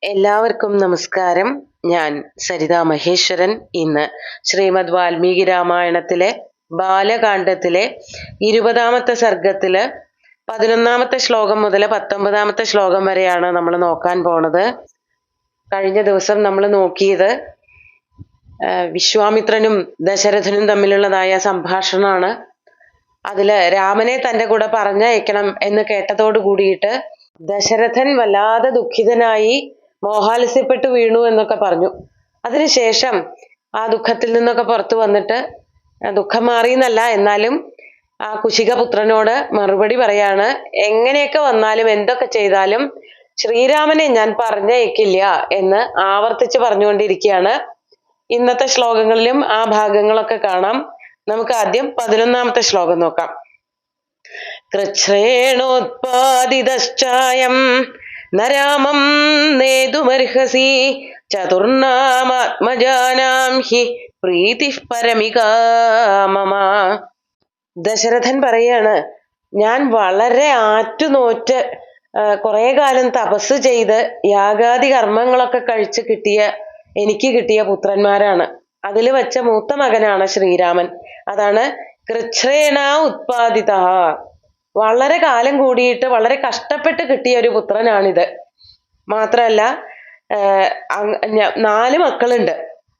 എല്ലാവർക്കും നമസ്കാരം. ഞാൻ സരിത മഹേശ്വരൻ. ഇന്ന് ശ്രീമദ് വാൽമീകി രാമായണത്തിലെ ബാലകാണ്ഡത്തിലെ 20ാമത്തെ സർഗത്തില് 11ാമത്തെ ശ്ലോകം മുതൽ 19ാമത്തെ ശ്ലോകം വരെയാണ് നമ്മൾ നോക്കാൻ പോണത്. കഴിഞ്ഞ ദിവസം നമ്മൾ നോക്കിയത് വിശ്വാമിത്രനും ദശരഥനും തമ്മിലുള്ളതായ സംഭാഷണമാണ്. അതില് രാമനെ തന്റെ കൂടെ പറഞ്ഞയക്കണം എന്ന് കേട്ടതോട് കൂടിയിട്ട് ദശരഥൻ വല്ലാതെ ദുഃഖിതനായി മോഹാലസ്യപ്പെട്ടു വീണു എന്നൊക്കെ പറഞ്ഞു. അതിനുശേഷം ആ ദുഃഖത്തിൽ നിന്നൊക്കെ പുറത്തു വന്നിട്ട് ദുഃഖം മാറിയെന്നല്ല, എന്നാലും ആ കുശികപുത്രനോട് മറുപടി പറയാണ്, എങ്ങനെയൊക്കെ വന്നാലും എന്തൊക്കെ ചെയ്താലും ശ്രീരാമനെ ഞാൻ പറഞ്ഞയക്കില്ല എന്ന് ആവർത്തിച്ച് പറഞ്ഞുകൊണ്ടിരിക്കുകയാണ്. ഇന്നത്തെ ശ്ലോകങ്ങളിലും ആ ഭാഗങ്ങളൊക്കെ കാണാം. നമുക്ക് ആദ്യം 11ാമത്തെ ശ്ലോകം നോക്കാം. കൃച്ഛ്രേണോത്പാദിതശ്ചായം നരാമം നേതുമർഹസി ചതുർനാമാത്മജാനാം ഹി പ്രീതിഃ പരമികാ മമ. ദശരഥൻ പറയാണ്, ഞാൻ വളരെ ആറ്റുനോറ്റ് കുറെ കാലം തപസ് ചെയ്ത് യാഗാദി കർമ്മങ്ങളൊക്കെ കഴിച്ച് എനിക്ക് കിട്ടിയ പുത്രന്മാരാണ്. അതിൽ വെച്ച മൂത്ത മകനാണ് ശ്രീരാമൻ. അതാണ് കൃച്ഛ്രേണ ഉത്പാദിത. വളരെ കാലം കൂടിയിട്ട് വളരെ കഷ്ടപ്പെട്ട് കിട്ടിയ ഒരു പുത്രനാണിത്. മാത്രല്ല 4 മക്കളുണ്ട്.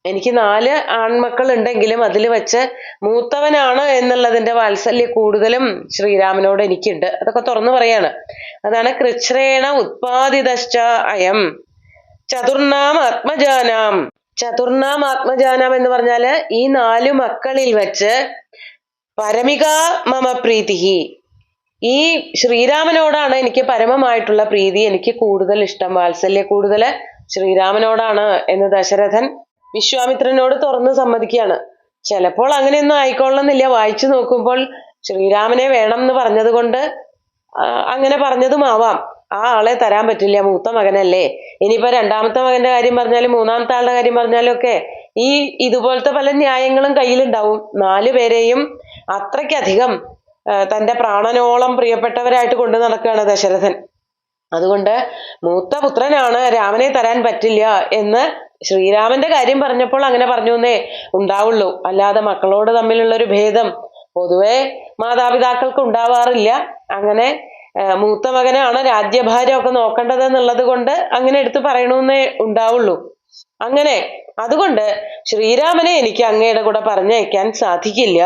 എനിക്ക് 4 ആൺമക്കൾ ഉണ്ടെങ്കിലും അതിൽ വെച്ച് മൂത്തവനാണ് എന്നുള്ളതിന്റെ വാത്സല്യ കൂടുതലും ശ്രീരാമനോട് എനിക്കുണ്ട്. അതൊക്കെ തുറന്നു പറയാണ്. അതാണ് കൃച്ഛ്രേണ ഉത്പാദിതശ്ച അയം ചതുർനാം ആത്മജാനാം. ചതുർനാം ആത്മജാനാം എന്ന് പറഞ്ഞാല് ഈ 4 മക്കളിൽ വെച്ച് പരമികാ മമ പ്രീതിഹി, ഈ ശ്രീരാമനോടാണ് എനിക്ക് പരമമായിട്ടുള്ള പ്രീതി, എനിക്ക് കൂടുതൽ ഇഷ്ടം, വാത്സല്യ കൂടുതൽ ശ്രീരാമനോടാണ് എന്ന് ദശരഥൻ വിശ്വാമിത്രനോട് തുറന്ന് സമ്മതിക്കുകയാണ്. ചിലപ്പോൾ അങ്ങനെയൊന്നും ആയിക്കൊള്ളുന്നില്ല. വായിച്ചു നോക്കുമ്പോൾ ശ്രീരാമനെ വേണം എന്ന് പറഞ്ഞത് കൊണ്ട് അങ്ങനെ പറഞ്ഞതുമാവാം. ആ ആളെ തരാൻ പറ്റില്ല, മൂത്ത മകനല്ലേ. ഇനിയിപ്പോ 2ാമത്തെ മകന്റെ കാര്യം പറഞ്ഞാലും 3ാമത്തെ ആളുടെ കാര്യം പറഞ്ഞാലും ഒക്കെ ഇതുപോലത്തെ പല ന്യായങ്ങളും കയ്യിലുണ്ടാവും. 4 പേരെയും അത്രയ്ക്കധികം തന്റെ പ്രാണനോളം പ്രിയപ്പെട്ടവരായിട്ട് കൊണ്ടു നടക്കുകയാണ് ദശരഥൻ. അതുകൊണ്ട് മൂത്ത പുത്രനാണ്, രാമനെ തരാൻ പറ്റില്ല എന്ന് ശ്രീരാമന്റെ കാര്യം പറഞ്ഞപ്പോൾ അങ്ങനെ പറഞ്ഞു എന്നേ ഉണ്ടാവുള്ളൂ. അല്ലാതെ മക്കളോട് തമ്മിലുള്ള ഒരു ഭേദം പൊതുവെ മാതാപിതാക്കൾക്ക് ഉണ്ടാവാറില്ല. അങ്ങനെ മൂത്ത മകനാണ് രാജ്യഭാരം ഒക്കെ നോക്കേണ്ടത് എന്നുള്ളത് കൊണ്ട് അങ്ങനെ എടുത്ത് പറയണമെന്നേ ഉണ്ടാവുള്ളൂ. അങ്ങനെ അതുകൊണ്ട് ശ്രീരാമനെ എനിക്ക് അങ്ങയുടെ കൂടെ പറഞ്ഞയക്കാൻ സാധിക്കില്ല.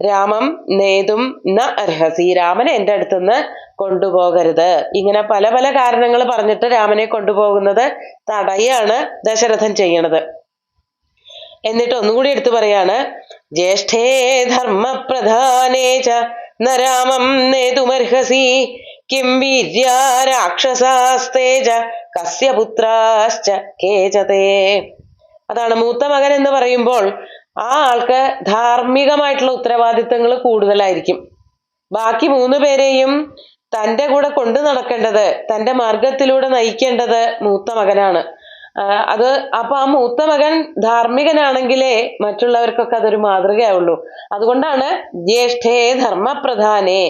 രാമം നേതും ന അർഹസി, രാമനെ എൻ്റെ അടുത്തുനിന്ന് കൊണ്ടുപോകരുത്. ഇങ്ങനെ പല പല കാരണങ്ങൾ പറഞ്ഞിട്ട് രാമനെ കൊണ്ടുപോകുന്നത് തടയാണ് ദശരഥൻ ചെയ്യണത്. എന്നിട്ട് ഒന്നുകൂടി എടുത്തു പറയാണ്, ജ്യേഷ്ഠേ ധർമ്മപ്രധാനേ ച ന രാമം നേതുമർഹസി കിം വീര്യാ രാക്ഷസാസ്തേ ച കസ്യ പുത്രാശ്ച കേചതേ. അതാണ് മൂത്ത മകൻ എന്ന് പറയുമ്പോൾ ആ ആൾക്ക് ധാർമ്മികമായിട്ടുള്ള ഉത്തരവാദിത്തങ്ങൾ കൂടുതലായിരിക്കും. ബാക്കി 3 പേരെയും തൻ്റെ കൂടെ കൊണ്ടു നടക്കേണ്ടത്, തൻ്റെ മാർഗത്തിലൂടെ നയിക്കേണ്ടത് മൂത്ത മകനാണ്. അപ്പൊ ആ മൂത്ത മകൻ ധാർമ്മികനാണെങ്കിലേ മറ്റുള്ളവർക്കൊക്കെ അതൊരു മാതൃകയാവുള്ളൂ. അതുകൊണ്ടാണ് ജ്യേഷ്ഠേ ധർമ്മപ്രധാനേ,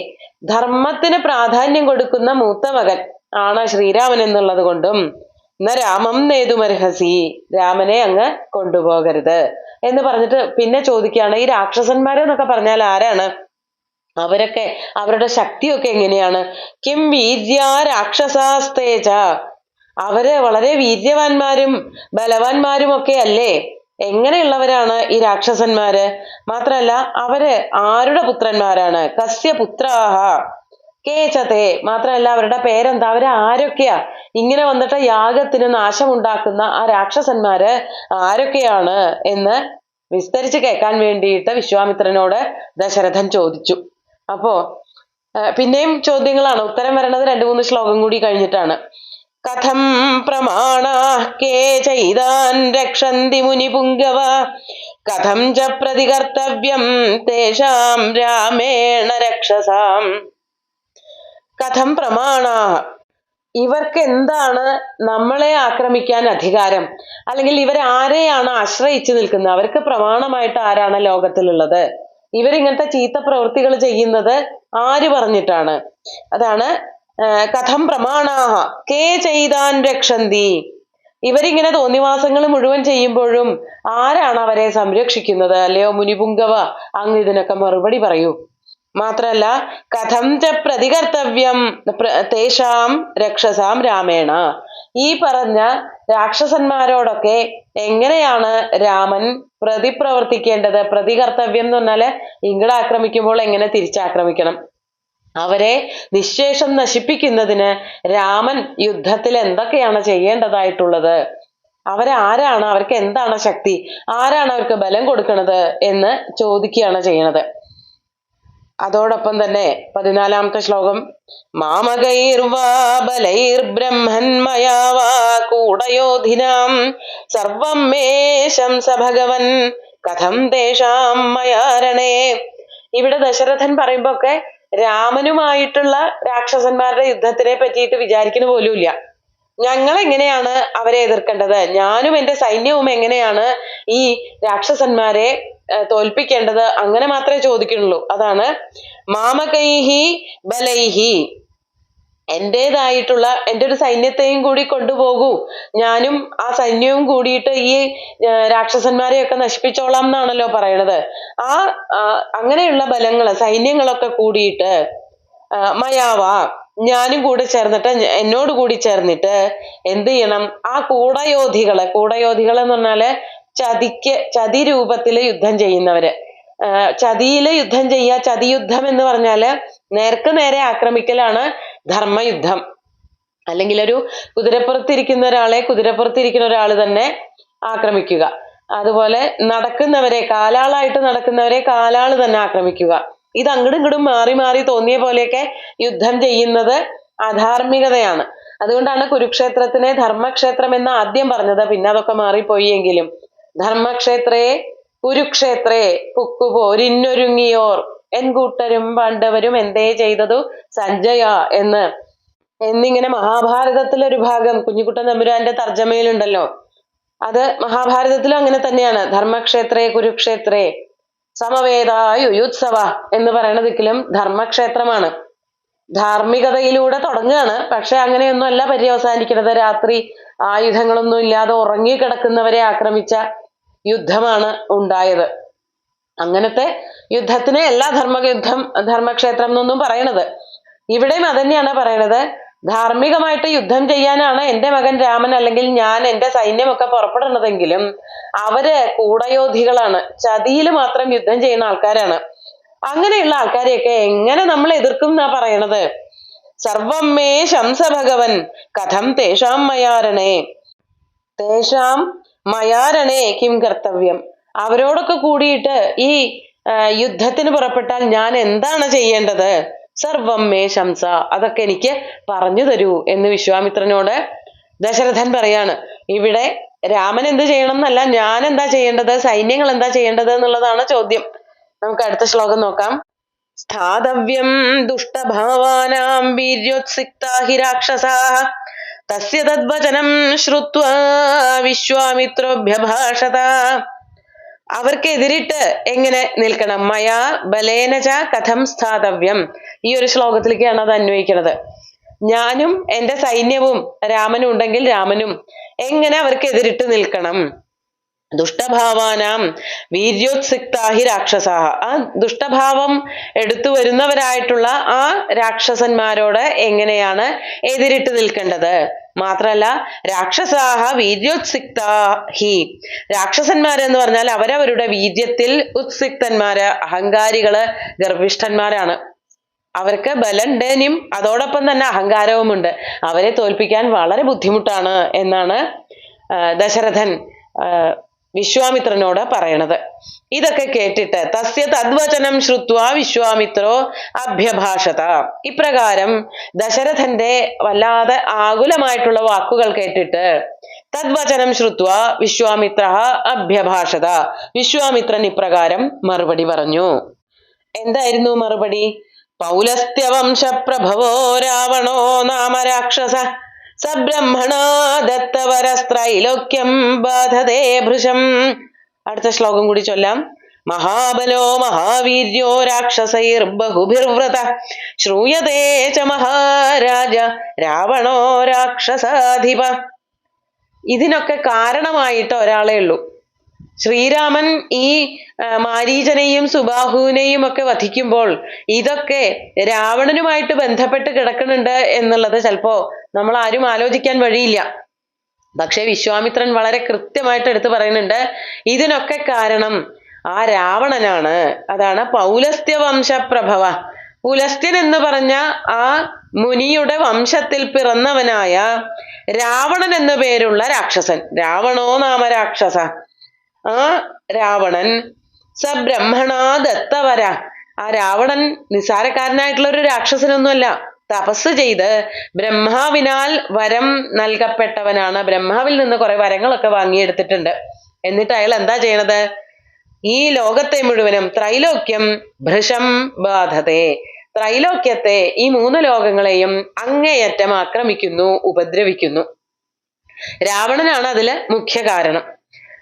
ധർമ്മത്തിന് പ്രാധാന്യം കൊടുക്കുന്ന മൂത്ത മകൻ ആണ് ശ്രീരാമൻ എന്നുള്ളത് കൊണ്ടും ന രാമം നേതുമർഹസി, രാമനെ അങ്ങ് കൊണ്ടുപോകരുത് എന്ന് പറഞ്ഞിട്ട് പിന്നെ ചോദിക്കുകയാണ്, ഈ രാക്ഷസന്മാരെന്നൊക്കെ പറഞ്ഞാൽ ആരാണ്? അവരൊക്കെ അവരുടെ ശക്തിയൊക്കെ എങ്ങനെയാണ്? കിം വീര്യാ രാക്ഷസാസ്തേജ, അവര് വളരെ വീര്യവാന്മാരും ബലവാന്മാരും ഒക്കെ അല്ലേ? എങ്ങനെയുള്ളവരാണ് ഈ രാക്ഷസന്മാര്? മാത്രല്ല അവര് ആരുടെ പുത്രന്മാരാണ്? കസ്യ പുത്രാഹ കേചതേ, മാത്രമല്ല അവരുടെ പേരെന്താ? അവര് ആരൊക്കെയാ? ഇങ്ങനെ വന്നിട്ട് യാഗത്തിന് നാശമുണ്ടാക്കുന്ന ആ രാക്ഷസന്മാര് ആരൊക്കെയാണ് എന്ന് വിസ്തരിച്ച് കേൾക്കാൻ വേണ്ടിയിട്ട് വിശ്വാമിത്രനോട് ദശരഥൻ ചോദിച്ചു. അപ്പോ പിന്നെയും ചോദ്യങ്ങളാണ്. ഉത്തരം വരണത് 2-3 ശ്ലോകം കൂടി കഴിഞ്ഞിട്ടാണ്. കഥം പ്രമാണാ കേചൈതാൻ രക്ഷന്തി മുനിപുംഗവ കഥം ച പ്രതികർത്തവ്യം തേഷാം രാമേണ രക്ഷസാം. കഥം പ്രമാണാ, ഇവർക്ക് എന്താണ് നമ്മളെ ആക്രമിക്കാൻ അധികാരം? അല്ലെങ്കിൽ ഇവരാരെയാണ് ആശ്രയിച്ചു നിൽക്കുന്നത്? അവർക്ക് പ്രമാണമായിട്ട് ആരാണ് ലോകത്തിലുള്ളത്? ഇവരിങ്ങനത്തെ ചീത്ത പ്രവൃത്തികൾ ചെയ്യുന്നത് ആര് പറഞ്ഞിട്ടാണ്? അതാണ് കഥം പ്രമാണാഹ കേ ചെയ്താൻ രക്ഷന്തി, ഇവരിങ്ങനെ തോന്നിവാസങ്ങൾ മുഴുവൻ ചെയ്യുമ്പോഴും ആരാണ് അവരെ സംരക്ഷിക്കുന്നത്? അല്ലയോ മുനിപുങ്കവ, അങ്ങ് ഇതിനൊക്കെ മറുപടി പറയൂ. മാത്രല്ല കഥം ച പ്രതികർത്തവ്യം തേഷാം രക്ഷസാം രാമേണ, ഈ പറഞ്ഞ രാക്ഷസന്മാരോടൊക്കെ എങ്ങനെയാണ് രാമൻ പ്രതിപ്രവർത്തിക്കേണ്ടത്? പ്രതികർത്തവ്യം എന്ന് പറഞ്ഞാല് ഇങ്ങട് ആക്രമിക്കുമ്പോൾ എങ്ങനെ തിരിച്ചാക്രമിക്കണം, അവരെ നിശ്ശേഷം നശിപ്പിക്കുന്നതിന് രാമൻ യുദ്ധത്തിൽ എന്തൊക്കെയാണ് ചെയ്യേണ്ടതായിട്ടുള്ളത്, അവരാരാണ്, അവർക്ക് എന്താണ് ശക്തി, ആരാണ് അവർക്ക് ബലം കൊടുക്കുന്നത് എന്ന് ചോദിക്കുകയാണ് ചെയ്യണത്. അതോടൊപ്പം തന്നെ 14ാമത്തെ ശ്ലോകം, മാമകൈർവാ ബലൈർബ്രഹ്മന്മയാ വാ കൂടയോധിനാം സർവം മേ ശംസ ഭഗവൻ കഥം തേഷാം മയാരണേ. ഇവിടെ ദശരഥൻ പറയുമ്പോ ഒക്കെ രാമനുമായിട്ടുള്ള രാക്ഷസന്മാരുടെ യുദ്ധത്തിനെ പറ്റിയിട്ട് വിചാരിക്കുന്ന പോലുമില്ല. ഞങ്ങൾ എങ്ങനെയാണ് അവരെ എതിർക്കേണ്ടത്, ഞാനും എന്റെ സൈന്യവും എങ്ങനെയാണ് ഈ രാക്ഷസന്മാരെ തോൽപ്പിക്കേണ്ടത്, അങ്ങനെ മാത്രമേ ചോദിക്കുന്നുള്ളൂ. അതാണ് മാമകൈഹി ബലൈഹി, എന്റേതായിട്ടുള്ള എൻ്റെ ഒരു സൈന്യത്തെയും കൂടി കൊണ്ടുപോകൂ, ഞാനും ആ സൈന്യവും കൂടിയിട്ട് ഈ രാക്ഷസന്മാരെയൊക്കെ നശിപ്പിച്ചോളാം എന്നാണല്ലോ പറയണത്. അങ്ങനെയുള്ള ബലങ്ങള് സൈന്യങ്ങളൊക്കെ കൂടിയിട്ട് മയാവാ, ഞാനും കൂടെ ചേർന്നിട്ട്, എന്നോട് കൂടി ചേർന്നിട്ട് എന്ത് ചെയ്യണം, ആ കൂടയോധികൾ എന്ന് പറഞ്ഞാല് ചതി രൂപത്തില് യുദ്ധം ചെയ്യുന്നവര്, ചതിയില് യുദ്ധം ചെയ്യുക. ചതിയുദ്ധം എന്ന് പറഞ്ഞാല് നേർക്ക് നേരെ ആക്രമിക്കലാണ് ധർമ്മയുദ്ധം. അല്ലെങ്കിൽ ഒരു കുതിരപ്പുറത്തിരിക്കുന്ന ഒരാള് തന്നെ ആക്രമിക്കുക. അതുപോലെ കാലാളായിട്ട് നടക്കുന്നവരെ കാലാള് തന്നെ ആക്രമിക്കുക. ഇത് അങ്ങടും ഇങ്ങടും മാറി മാറി തോന്നിയ പോലെയൊക്കെ യുദ്ധം ചെയ്യുന്നത് അധാർമികതയാണ്. അതുകൊണ്ടാണ് കുരുക്ഷേത്രത്തിനെ ധർമ്മക്ഷേത്രം എന്ന് ആദ്യം പറഞ്ഞത്. പിന്നെ അതൊക്കെ മാറിപ്പോയി എങ്കിലും ധർമ്മക്ഷേത്രേ കുരുക്ഷേത്രേ പുക്കുപോരിന്നൊരുങ്ങിയോർ എൻകൂട്ടരും പാണ്ഡവരും എന്തേ ചെയ്തതു സഞ്ജയ എന്നിങ്ങനെ മഹാഭാരതത്തിലൊരു ഭാഗം കുഞ്ഞിക്കുട്ടൻ തമ്പുരാന്റെ തർജ്ജമയിലുണ്ടല്ലോ. അത് മഹാഭാരതത്തിലും അങ്ങനെ തന്നെയാണ്. ധർമ്മക്ഷേത്രേ കുരുക്ഷേത്രേ സമവേദായുയുത്സവ എന്ന് പറയുന്ന ദിക്കിലും ധർമ്മക്ഷേത്രമാണ്. ധാർമ്മികതയിലൂടെ തുടങ്ങുകയാണ്, പക്ഷെ അങ്ങനെയൊന്നും അല്ല പര്യവസാനിക്കുന്നത്. രാത്രി ആയുധങ്ങളൊന്നും ഇല്ലാതെ ഉറങ്ങിക്കിടക്കുന്നവരെ ആക്രമിച്ച യുദ്ധമാണ് ഉണ്ടായത്. അങ്ങനത്തെ യുദ്ധത്തിന് എല്ലാ ധർമ്മക്ഷേത്രം എന്നൊന്നും പറയണത്. ഇവിടെയും അതന്നെയാണ് പറയണത്. ധാർമ്മികമായിട്ട് യുദ്ധം ചെയ്യാനാണ് എൻ്റെ മകൻ രാമൻ അല്ലെങ്കിൽ ഞാൻ എൻ്റെ സൈന്യമൊക്കെ പുറപ്പെടുന്നതെങ്കിലും അവര് കൂടയോധികളാണ്, ചതിയിൽ മാത്രം യുദ്ധം ചെയ്യുന്ന ആൾക്കാരാണ്. അങ്ങനെയുള്ള ആൾക്കാരെയൊക്കെ എങ്ങനെ നമ്മൾ എതിർക്കും എന്നാ പറയണത്. സർവം മേ ശംസ ഭഗവൻ കഥം തേഷാം മയാരണേ, തേഷാം മയാരണേ കിം കർത്തവ്യം, അവരോടൊക്കെ കൂടിയിട്ട് ഈ യുദ്ധത്തിന് പുറപ്പെട്ടാൽ ഞാൻ എന്താണ് ചെയ്യേണ്ടത്? സർവം മേ ശംസ, അതൊക്കെ എനിക്ക് പറഞ്ഞു തരൂ എന്ന് വിശ്വാമിത്രനോട് ദശരഥൻ പറയാണ്. ഇവിടെ രാമൻ എന്ത് ചെയ്യണം എന്നല്ല, ഞാൻ എന്താ ചെയ്യേണ്ടത്, സൈന്യങ്ങൾ എന്താ ചെയ്യേണ്ടത് എന്നുള്ളതാണ് ചോദ്യം. നമുക്ക് അടുത്ത ശ്ലോകം നോക്കാം. സ്ഥാതവ്യം ദുഷ്ടഭാവാനാം വീര്യോത്സിക്താ ഹി രാക്ഷസാഃ തസ്യ തദ്വചനം ശ്രുത്വാ വിശ്വാമിത്രോഭ്യഭാഷത. അവർക്കെതിരിട്ട് എങ്ങനെ നിൽക്കണം? മയാ ബലേനച കഥം സ്ഥാതവ്യം, ഈ ഒരു ശ്ലോകത്തിലേക്കാണ് അത് അന്വയിക്കുന്നത്. ഞാനും എൻ്റെ സൈന്യവും രാമനും ഉണ്ടെങ്കിൽ രാമനും എങ്ങനെ അവർക്കെതിരിട്ട് നിൽക്കണം? ദുഷ്ടഭാവാനാം വീര്യോത്സിക്താഹി രാക്ഷസാഹ, ആ ദുഷ്ടഭാവം എടുത്തു വരുന്നവരായിട്ടുള്ള ആ രാക്ഷസന്മാരോട് എങ്ങനെയാണ് എതിരിട്ട് നിൽക്കേണ്ടത്? മാത്രല്ല രാക്ഷസാഹ വീര്യോത്സിക്താഹി, രാക്ഷസന്മാരെന്ന് പറഞ്ഞാൽ അവരവരുടെ വീര്യത്തിൽ ഉത്സിക്തന്മാര്, അഹങ്കാരികള്, ഗർഭിഷ്ഠന്മാരാണ്. അവർക്ക് ബലണ്ടേനും അതോടൊപ്പം തന്നെ അഹങ്കാരവുമുണ്ട്. അവരെ തോൽപ്പിക്കാൻ വളരെ ബുദ്ധിമുട്ടാണ് എന്നാണ് ദശരഥൻ വിശ്വാമിത്രനോട് പറയണത്. ഇതൊക്കെ കേട്ടിട്ട് തസ്യ തദ്വചനം ശ്രുത്വാ വിശ്വാമിത്രോ അഭ്യഭാഷത, ഇപ്രകാരം ദശരഥന്റെ വല്ലാതെ ആകുലമായിട്ടുള്ള വാക്കുകൾ കേട്ടിട്ട് തദ്വചനം ശ്രുത്വാ വിശ്വാമിത്ര അഭ്യഭാഷത, വിശ്വാമിത്രൻ ഇപ്രകാരം മറുപടി പറഞ്ഞു. എന്തായിരുന്നു മറുപടി? പൗലസ്ത്യവംശ പ്രഭവോ രാവണോ നാമ രാക്ഷസ സബ്രഹ്മണ ദത്തവരസ്ത്രൈലോക്യം ബാധതേ ഭൃശം. അടുത്ത ശ്ലോകം കൂടി ചൊല്ലാം. മഹാബലോ മഹാവീര്യോ രാക്ഷസൈർ ബഹുഭിർവ്രത ശ്രൂയതേ ച മഹാരാജ രാവണോ രാക്ഷസാധിപ. ഇതിനൊക്കെ കാരണമായിട്ട് ഒരാളേ ഉള്ളൂ. ശ്രീരാമൻ ഈ മാരീചനെയും സുബാഹുവിനെയും ഒക്കെ വധിക്കുമ്പോൾ ഇതൊക്കെ രാവണനുമായിട്ട് ബന്ധപ്പെട്ട് കിടക്കുന്നുണ്ട് എന്നുള്ളത് ചിലപ്പോ നമ്മൾ ആരും ആലോചിക്കാൻ വഴിയില്ല. പക്ഷെ വിശ്വാമിത്രൻ വളരെ കൃത്യമായിട്ട് എടുത്തു പറയുന്നുണ്ട്, ഇതിനൊക്കെ കാരണം ആ രാവണനാണ്. അതാണ് പൗലസ്ത്യ വംശപ്രഭവ. പുലസ്ത്യൻ എന്ന് പറഞ്ഞ ആ മുനിയുടെ വംശത്തിൽ പിറന്നവനായ രാവണൻ എന്നു പേരുള്ള രാക്ഷസൻ, രാവണോ നാമ രാക്ഷസ, ആ രാവണൻ സബ്രഹ്മണാ ദത്തവര. ആ രാവണൻ നിസ്സാരക്കാരനായിട്ടുള്ള ഒരു രാക്ഷസനൊന്നുമല്ല, തപസ് ചെയ്ത് ബ്രഹ്മാവിനാൽ വരം നൽകപ്പെട്ടവനാണ്. ബ്രഹ്മാവിൽ നിന്ന് കുറെ വരങ്ങളൊക്കെ വാങ്ങിയെടുത്തിട്ടുണ്ട്. എന്നിട്ട് അയാൾ എന്താ ചെയ്യണത്? ഈ ലോകത്തെ മുഴുവനും ത്രൈലോക്യം ഭൃശം ബാധത്തെ, ത്രൈലോക്യത്തെ ഈ 3 ലോകങ്ങളെയും അങ്ങേയറ്റം ആക്രമിക്കുന്നു, ഉപദ്രവിക്കുന്നു. രാവണനാണ് അതില് മുഖ്യ കാരണം.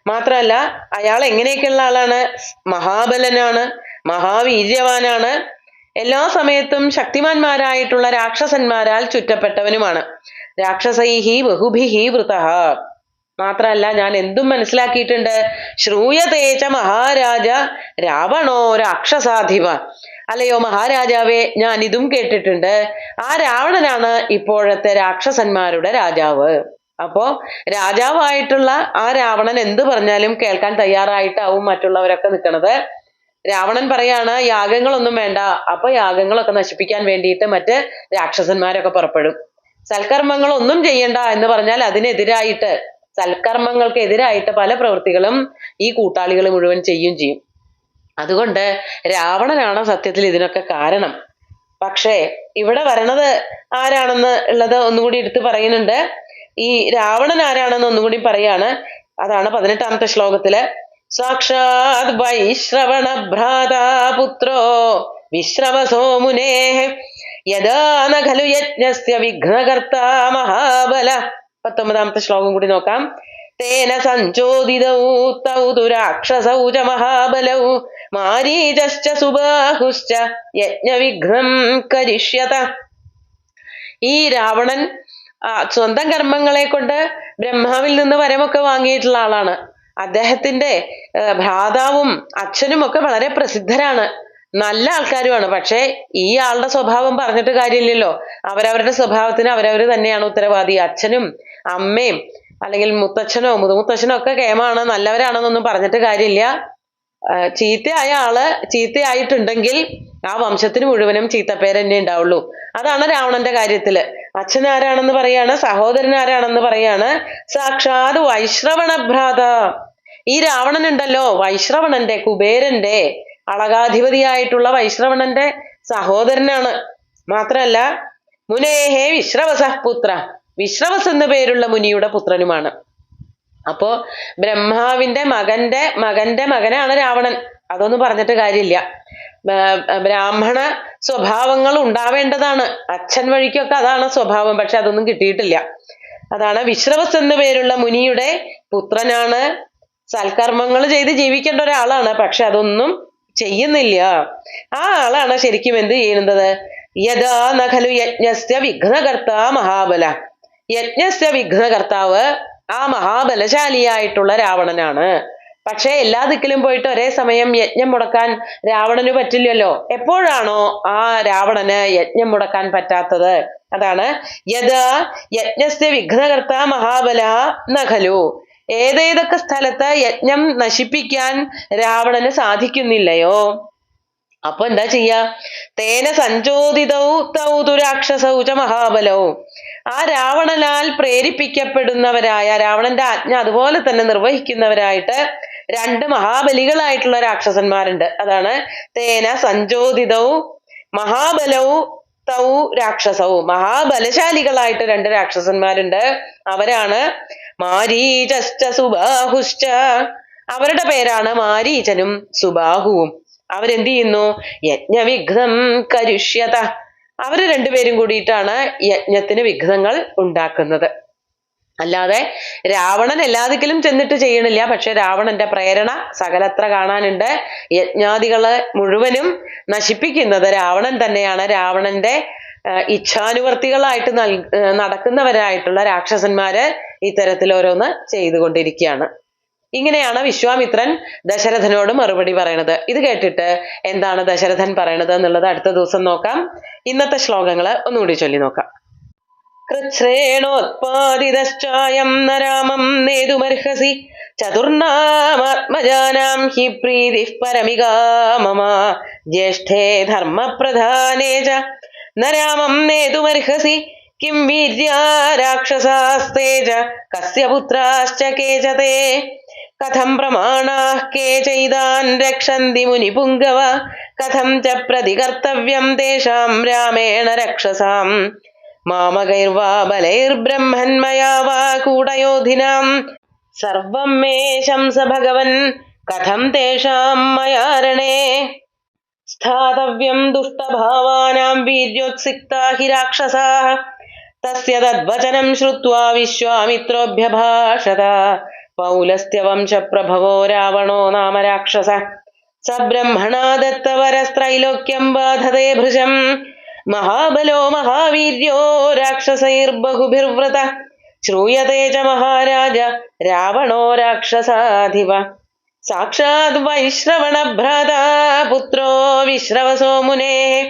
മാത്രമല്ല അയാൾ എങ്ങനെയൊക്കെയുള്ള ആളാണ്? മഹാബലനാണ്, മഹാവീര്യവാനാണ്, എല്ലാ സമയത്തും ശക്തിമാന്മാരായിട്ടുള്ള രാക്ഷസന്മാരാൽ ചുറ്റപ്പെട്ടവനുമാണ്. രാക്ഷസൈഹി ബഹുഭിഹി വൃതഃ. മാത്രമല്ല ഞാൻ എന്തും മനസ്സിലാക്കിയിട്ടുണ്ട്, ശ്രൂയതേച്ച മഹാരാജ രാവണോ രാക്ഷസാധിപ. അല്ലയോ മഹാരാജാവേ, ഞാൻ ഇതും കേട്ടിട്ടുണ്ട്, ആ രാവണനാണ് ഇപ്പോഴത്തെ രാക്ഷസന്മാരുടെ രാജാവ്. അപ്പോ രാജാവായിട്ടുള്ള ആ രാവണൻ എന്ത് പറഞ്ഞാലും കേൾക്കാൻ തയ്യാറായിട്ടാവും മറ്റുള്ളവരൊക്കെ നിൽക്കണത്. രാവണൻ പറയാണ് യാഗങ്ങളൊന്നും വേണ്ട. അപ്പൊ യാഗങ്ങളൊക്കെ നശിപ്പിക്കാൻ വേണ്ടിയിട്ട് മറ്റ് രാക്ഷസന്മാരൊക്കെ പുറപ്പെടും. സൽക്കർമ്മങ്ങളൊന്നും ചെയ്യണ്ട എന്ന് പറഞ്ഞാൽ അതിനെതിരായിട്ട്, സൽക്കർമ്മങ്ങൾക്ക് എതിരായിട്ട് പല പ്രവൃത്തികളും ഈ കൂട്ടാളികൾ മുഴുവൻ ചെയ്യും. അതുകൊണ്ട് രാവണനാണ് സത്യത്തിൽ ഇതിനൊക്കെ കാരണം. പക്ഷേ ഇവിടെ വരണത് ആരാണെന്ന് ഉള്ളത് ഒന്നുകൂടി എടുത്തു പറയുന്നുണ്ട്. ഈ രാവണൻ ആരാണെന്ന് ഒന്നുകൂടി പറയാണ്. അതാണ് 18ാമത്തെ ശ്ലോകത്തില്. സാക്ഷാത് വൈശ്രവണ ഭ്രാതാ പുത്രോ വിശ്രവസോ മുനേഃ യദാ ന ഖലു യജ്ഞസ്യ വിഘ്നകർത്താ മഹാബല. 19ാമത്തെ ശ്ലോകം കൂടി നോക്കാം. തേന സഞ്ചോദിതൗ തൗ തു രാക്ഷസൗ ച മഹാബലൗ മാരീചശ്ച സുബാഹുശ്ച യജ്ഞവിഘ്നം കരിഷ്യത. ഈ രാവണൻ സ്വന്തം കർമ്മങ്ങളെ കൊണ്ട് ബ്രഹ്മാവിൽ നിന്ന് വരമൊക്കെ വാങ്ങിയിട്ടുള്ള ആളാണ്. അദ്ദേഹത്തിന്റെ ഭ്രാതാവും അച്ഛനും ഒക്കെ വളരെ പ്രസിദ്ധരാണ്, നല്ല ആൾക്കാരുമാണ്. പക്ഷെ ഈ ആളുടെ സ്വഭാവം പറഞ്ഞിട്ട് കാര്യമില്ലല്ലോ. അവരവരുടെ സ്വഭാവത്തിന് അവരവർ തന്നെയാണ് ഉത്തരവാദി. അച്ഛനും അമ്മയും അല്ലെങ്കിൽ മുത്തച്ഛനോ മുതുമുത്തച്ഛനോ ഒക്കെ കേമാണ്, നല്ലവരാണെന്നൊന്നും പറഞ്ഞിട്ട് കാര്യമില്ല. ചീത്തയായ ആള് ചീത്തയായിട്ടുണ്ടെങ്കിൽ ആ വംശത്തിന് മുഴുവനും ചീത്തപ്പേര് തന്നെ ഉണ്ടാവുള്ളൂ. അതാണ് രാവണന്റെ കാര്യത്തില്. അച്ഛൻ ആരാണെന്ന് പറയാണ്, സഹോദരൻ ആരാണെന്ന് പറയാണ്. സാക്ഷാത് വൈശ്രവണ ഭ്രാത. ഈ രാവണൻ ഉണ്ടല്ലോ, വൈശ്രവണന്റെ, കുബേരന്റെ, അളകാധിപതിയായിട്ടുള്ള വൈശ്രവണന്റെ സഹോദരനാണ്. മാത്രമല്ല മുനേഹേ വിശ്രവസ പുത്ര, വിശ്രവസ് എന്ന പേരുള്ള മുനിയുടെ പുത്രനുമാണ്. അപ്പോ ബ്രഹ്മാവിന്റെ മകന്റെ മകനാണ് രാവണൻ. അതൊന്നും പറഞ്ഞിട്ട് കാര്യമില്ല. ബ്രാഹ്മണ സ്വഭാവങ്ങൾ ഉണ്ടാവേണ്ടതാണ്. അച്ഛൻ വഴിക്കൊക്കെ അതാണ് സ്വഭാവം. പക്ഷെ അതൊന്നും കിട്ടിയിട്ടില്ല. അതാണ് വിശ്രവസ് എന്ന പേരുള്ള മുനിയുടെ പുത്രനാണ്. സൽക്കർമ്മങ്ങൾ ചെയ്ത് ജീവിക്കേണ്ട ഒരാളാണ്. പക്ഷെ അതൊന്നും ചെയ്യുന്നില്ല. ആ ആളാണ് ശരിക്കും എന്ത് ചെയ്യുന്നത്? യഥാ നഖലു യജ്ഞസ്യ വിഘ്നകർത്താ മഹാബല. യജ്ഞസ്യ വിഘ്നകർത്താവ് ആ മഹാബലശാലിയായിട്ടുള്ള രാവണനാണ്. പക്ഷെ എല്ലാ ദിക്കിലും പോയിട്ട് ഒരേ സമയം യജ്ഞം മുടക്കാൻ രാവണന് പറ്റില്ലല്ലോ. എപ്പോഴാണോ ആ രാവണന് യജ്ഞം മുടക്കാൻ പറ്റാത്തത്, അതാണ് യഥാ യജ്ഞസ്യ വിഘ്നകർത്താ മഹാബല നഖലു. ഏതേതൊക്കെ സ്ഥലത്ത് യജ്ഞം നശിപ്പിക്കാൻ രാവണന് സാധിക്കുന്നില്ലയോ, അപ്പൊ എന്താ ചെയ്യാ? തേന സഞ്ചോദിതൗ തൗ തു രാക്ഷസൗ ച മഹാബലൗ. ആ രാവണനാൽ പ്രേരിപ്പിക്കപ്പെടുന്നവരായ, രാവണന്റെ ആജ്ഞ അതുപോലെ തന്നെ നിർവഹിക്കുന്നവരായിട്ട് 2 മഹാബലികളായിട്ടുള്ള രാക്ഷസന്മാരുണ്ട്. അതാണ് തേന സഞ്ചോദിതൗ മഹാബലൗ തൗ രാക്ഷസൗ. മഹാബലശാലികളായിട്ട് 2 രാക്ഷസന്മാരുണ്ട്. അവരാണ് മാരീചശ്ച സുബാഹുശ്ച. അവരുടെ പേരാണ് മാരീചനും സുബാഹുവും. അവരെന്ത് ചെയ്യുന്നു? യജ്ഞവിഘ്നം കരിഷ്യത. അവര് 2 പേരും കൂടിയിട്ടാണ് യജ്ഞത്തിന് വിഘ്നങ്ങൾ ഉണ്ടാക്കുന്നത്. അല്ലാതെ രാവണൻ എല്ലാദിക്കിലും ചെന്നിട്ട് ചെയ്യണില്ല. പക്ഷെ രാവണന്റെ പ്രേരണ സകലത്ര കാണാനുണ്ട്. യജ്ഞാദികള് മുഴുവനും നശിപ്പിക്കുന്നത് രാവണൻ തന്നെയാണ്. രാവണന്റെ ഇച്ഛാനുവർത്തികളായിട്ട് നടക്കുന്നവരായിട്ടുള്ള രാക്ഷസന്മാര് ഇത്തരത്തിൽ ഓരോന്ന് ചെയ്തുകൊണ്ടിരിക്കുകയാണ്. ഇങ്ങനെയാണ് വിശ്വാമിത്രൻ ദശരഥനോട് മറുപടി പറയണത്. ഇത് കേട്ടിട്ട് എന്താണ് ദശരഥൻ പറയണത് എന്നുള്ളത് അടുത്ത ദിവസം നോക്കാം. ഇന്നത്തെ ശ്ലോകങ്ങള് ഒന്നുകൂടി ചൊല്ലി നോക്കാം. കൃച്ഛ്രേണോത്പാദിതശ്ചായം ന രാമം നേതുമർഹസി ചതുർനാമാത്മജാനാം ഹി പ്രീതിഃ പരമികാ മമ ജ്യേഷ്ഠേ ധർമ്മപ്രധാനേ ച ന രാമം നേതുമർഹസി കിം വീര്യാ രാക്ഷസാസ്തേ ച കസ്യ പുത്രാശ്ച കേച തേ കഥം പ്രമാണാഃ കേചൈതാൻ രക്ഷന്തി മുനിപുംഗവ കഥം ച പ്രതികർത്തവ്യം തേഷാം രാമേണ രക്ഷസാം മാമകൈർവാ ബലൈർബ്രഹ്മന്മയാ വാ കൂടയോധിനാം സർവം മേ ശംസ ഭഗവൻ കഥം തേഷാം മയാ രണേ സ്ഥാതവ്യം ദുഷ്ടഭാവാനാം വീര്യോത്സിക്താ ഹി രാക്ഷസാഃ തസ്യ തദ്വചനം ശ്രുത്വാ വിശ്വാമിത്രോഭ്യഭാഷത പൗലസ്ത്യവംശപ്രഭവോ രാവണോ നാമ രാക്ഷസഃ സ ബ്രഹ്മണാ ദത്തവരസ്ത്രൈലോക്യം ബാധതേ ഭൃശം മഹാബലോ മഹാവീര്യോ രാക്ഷസൈർബഹുഭിർവൃതഃ ശ്രൂയതേ ച മഹാരാജ രാവണോ രാക്ഷസാധിപ സാക്ഷാത് വൈശ്രവണഭ്രാതാ പുത്രോ വിശ്രവസോ മുനേഃ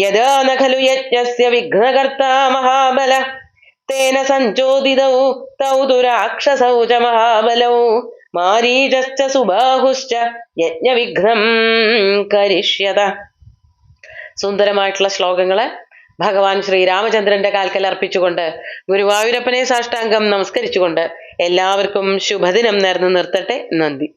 യദാ ന ഖലു യജ്ഞസ്യ വിഘ്നകർത്താ മഹാബലഃ തേന സഞ്ചോദിതൗ തൗ തു രാക്ഷസൗ ച മഹാബലൗ മാരീചശ്ച സുബാഹുശ്ച യജ്ഞവിഘ്നം കരിഷ്യത. സുന്ദരമായിട്ടുള്ള ശ്ലോകങ്ങള് ഭഗവാൻ ശ്രീരാമചന്ദ്രന്റെ കാൽക്കൽ അർപ്പിച്ചുകൊണ്ട് ഗുരുവായൂരപ്പനെ സാഷ്ടാംഗം നമസ്കരിച്ചുകൊണ്ട് എല്ലാവർക്കും ശുഭദിനം നേർന്നു നിർത്തട്ടെ. നന്ദി.